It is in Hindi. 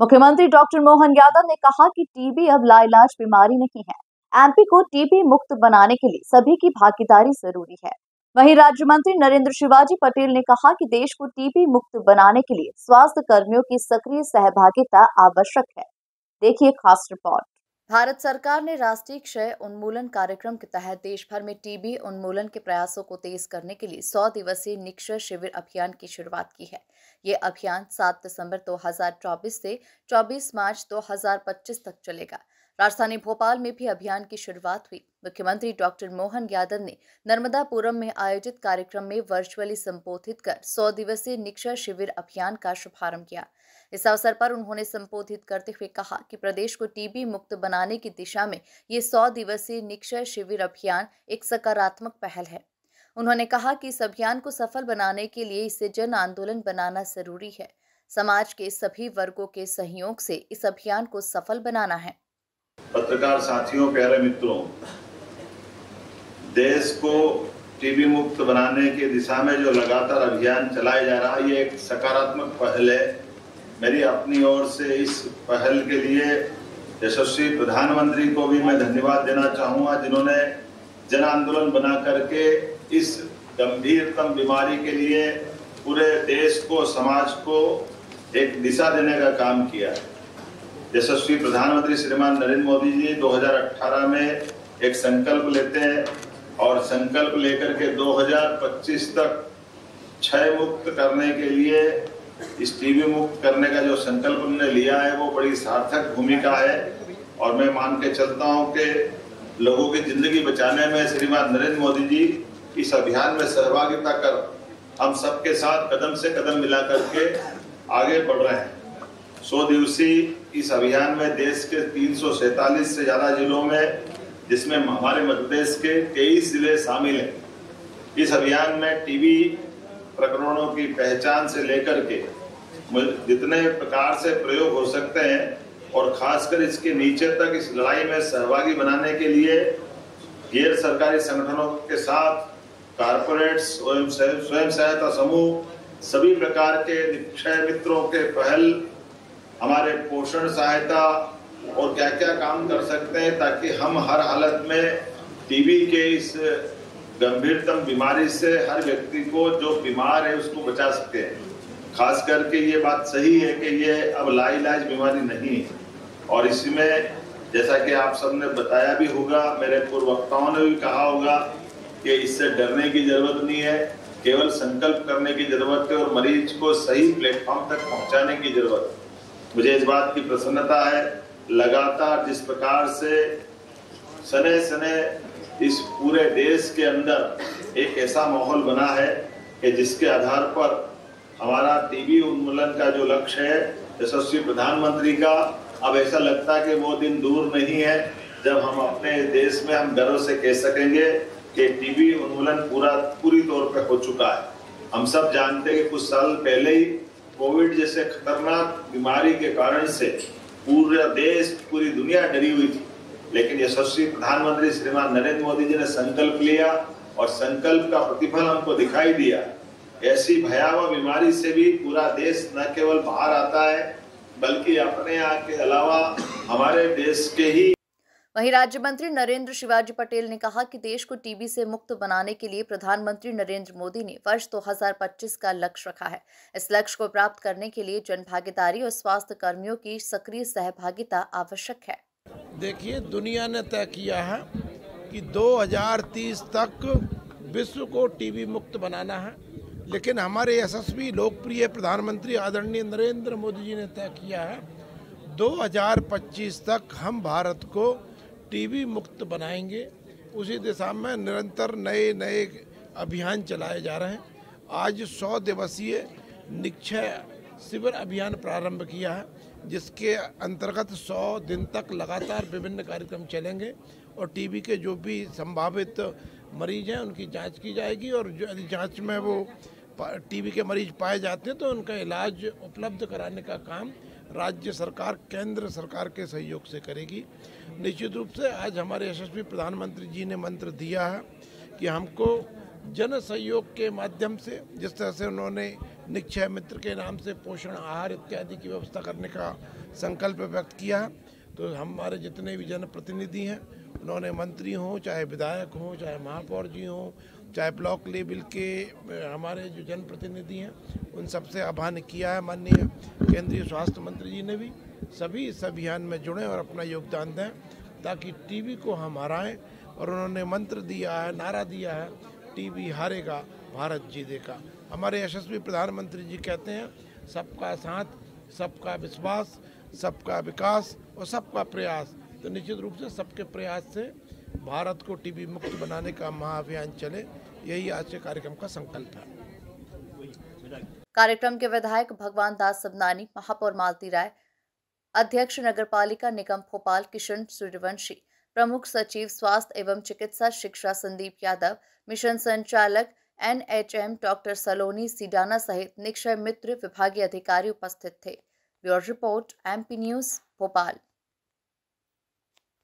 मुख्यमंत्री डॉक्टर मोहन यादव ने कहा कि टीबी अब लाइलाज बीमारी नहीं है। एमपी को टीबी मुक्त बनाने के लिए सभी की भागीदारी जरूरी है। वहीं राज्य मंत्री नरेंद्र शिवाजी पटेल ने कहा कि देश को टीबी मुक्त बनाने के लिए स्वास्थ्य कर्मियों की सक्रिय सहभागिता आवश्यक है। देखिए खास रिपोर्ट। भारत सरकार ने राष्ट्रीय क्षय उन्मूलन कार्यक्रम के तहत देश भर में टीबी उन्मूलन के प्रयासों को तेज करने के लिए 100 दिवसीय निक्षय शिविर अभियान की शुरुआत की है। ये अभियान 7 दिसंबर 2024 से 24 मार्च 2025 तक चलेगा। राजधानी भोपाल में भी अभियान की शुरुआत हुई। मुख्यमंत्री डॉक्टर मोहन यादव ने नर्मदापुरम में आयोजित कार्यक्रम में वर्चुअली संबोधित कर 100 दिवसीय निक्षय शिविर अभियान का शुभारंभ किया। इस अवसर पर उन्होंने संबोधित करते हुए कहा कि प्रदेश को टीबी मुक्त बनाने की दिशा में ये 100 दिवसीय निक्षय शिविर अभियान एक सकारात्मक पहल है। उन्होंने कहा कि इस अभियान को सफल बनाने के लिए इसे जन आंदोलन बनाना जरूरी है। समाज के सभी वर्गों के सहयोग से इस अभियान को सफल बनाना है। पत्रकार साथियों, प्यारे मित्रों, देश को टीबी मुक्त बनाने की दिशा में जो लगातार अभियान चलाया जा रहा है, ये एक सकारात्मक पहल है। मेरी अपनी ओर से इस पहल के लिए यशस्वी प्रधानमंत्री को भी मैं धन्यवाद देना चाहूँगा, जिन्होंने जन आंदोलन बना करके इस गंभीरतम बीमारी के लिए पूरे देश को, समाज को एक दिशा देने का काम किया है। यशस्वी प्रधानमंत्री श्रीमान नरेंद्र मोदी जी 2018 में एक संकल्प लेते हैं और संकल्प लेकर के 2025 तक क्षय मुक्त करने के लिए, इस टीबी मुक्त करने का जो संकल्प उन्होंने लिया है वो बड़ी सार्थक भूमिका है। और मैं मान के चलता हूँ कि लोगों की जिंदगी बचाने में श्रीमान नरेंद्र मोदी जी इस अभियान में सहभागिता कर हम सबके साथ कदम से कदम मिला करके आगे बढ़ रहे हैं। 100 दिवसीय इस अभियान में देश के 347 से ज्यादा जिलों में, जिसमें हमारे मध्य प्रदेश के 23 जिले शामिल हैं। इस अभियान में टीबी प्रकरणों की पहचान से लेकर के जितने प्रकार से प्रयोग हो सकते हैं और खासकर इसके नीचे तक इस लड़ाई में सहभागी बनाने के लिए गैर सरकारी संगठनों के साथ कारपोरेट्स, स्वयं सहायता समूह, सभी प्रकार के निक्षय मित्रों के पहल, हमारे पोषण सहायता और क्या क्या काम कर सकते हैं ताकि हम हर हालत में टीबी के इस गंभीरतम बीमारी से हर व्यक्ति को जो बीमार है उसको बचा सके। खास करके ये बात सही है कि ये अब लाइलाज बीमारी नहीं है और इसमें जैसा कि आप सबने बताया भी होगा, मेरे पूर्व वक्ताओं ने भी कहा होगा कि इससे डरने की जरूरत नहीं है, केवल संकल्प करने की जरूरत है और मरीज को सही प्लेटफॉर्म तक पहुंचाने की जरूरत है। मुझे इस बात की प्रसन्नता है, लगातार जिस प्रकार से सने सने इस पूरे देश के अंदर एक ऐसा माहौल बना है कि जिसके आधार पर हमारा टीबी उन्मूलन का जो लक्ष्य है यशस्वी प्रधानमंत्री का, अब ऐसा लगता है कि वो दिन दूर नहीं है जब हम अपने देश में हम गर्व से कह सकेंगे कि टीबी उन्मूलन पूरी तौर पे हो चुका है। हम सब जानते हैं कि कुछ साल पहले ही कोविड जैसे खतरनाक बीमारी के कारण से पूरा देश, पूरी दुनिया डरी हुई थी, लेकिन यशस्वी प्रधानमंत्री श्रीमान नरेंद्र मोदी जी ने संकल्प लिया और संकल्प का प्रतिफल हमको दिखाई दिया। ऐसी भयावह बीमारी से भी पूरा देश न केवल बाहर आता है बल्कि अपने यहाँ के अलावा हमारे देश के ही। वहीं राज्य मंत्री नरेंद्र शिवाजी पटेल ने कहा कि देश को टीबी से मुक्त बनाने के लिए प्रधानमंत्री नरेंद्र मोदी ने वर्ष 2025 का लक्ष्य रखा है। इस लक्ष्य को प्राप्त करने के लिए जनभागीदारी और स्वास्थ्य कर्मियों की सक्रिय सहभागिता आवश्यक है। देखिए, दुनिया ने तय किया है कि 2030 तक विश्व को टीबी मुक्त बनाना है, लेकिन हमारे यशस्वी लोकप्रिय प्रधानमंत्री आदरणीय नरेंद्र मोदी जी ने तय किया है 2025 तक हम भारत को टीबी मुक्त बनाएंगे। उसी दिशा में निरंतर नए नए अभियान चलाए जा रहे हैं। आज 100 दिवसीय निक्षय शिविर अभियान प्रारंभ किया है, जिसके अंतर्गत 100 दिन तक लगातार विभिन्न कार्यक्रम चलेंगे और टीबी के जो भी संभावित मरीज हैं उनकी जांच की जाएगी और जो यदि जांच में वो टीबी के मरीज पाए जाते हैं तो उनका इलाज उपलब्ध कराने का काम राज्य सरकार, केंद्र सरकार के सहयोग से करेगी। निश्चित रूप से आज हमारे यशस्वी प्रधानमंत्री जी ने मंत्र दिया है कि हमको जन सहयोग के माध्यम से, जिस तरह से उन्होंने निक्षय मित्र के नाम से पोषण आहार इत्यादि की व्यवस्था करने का संकल्प व्यक्त किया है। तो हमारे जितने भी जनप्रतिनिधि हैं, उन्होंने मंत्री हों, चाहे विधायक हों, चाहे महापौर जी हों, चाहे ब्लॉक लेवल के हमारे जो जनप्रतिनिधि हैं, उन सबसे आह्वान किया है। माननीय केंद्रीय स्वास्थ्य मंत्री जी ने भी सभी इस अभियान में जुड़ें और अपना योगदान दें ताकि टीबी को हम हराएं। और उन्होंने मंत्र दिया है, नारा दिया है, टीबी हारेगा भारत जीतेगा। हमारे यशस्वी प्रधानमंत्री जी कहते हैं, सबका साथ, सबका विश्वास, सबका विकास और सबका प्रयास। तो निश्चित रूप से सबके प्रयास से भारत को टीबी मुक्त बनाने का महाअभियान चले, यही आज के कार्यक्रम का संकल्प है। कार्यक्रम के विधायक भगवान दास सबनानी, महापौर मालती राय, अध्यक्ष नगरपालिका निगम भोपाल किशन सूर्यवंशी, प्रमुख सचिव स्वास्थ्य एवं चिकित्सा शिक्षा संदीप यादव, मिशन संचालक NHM डॉक्टर सलोनी सीडाना सहित निक्षय मित्र विभागीय अधिकारी उपस्थित थे। Bureau report MP news Bhopal.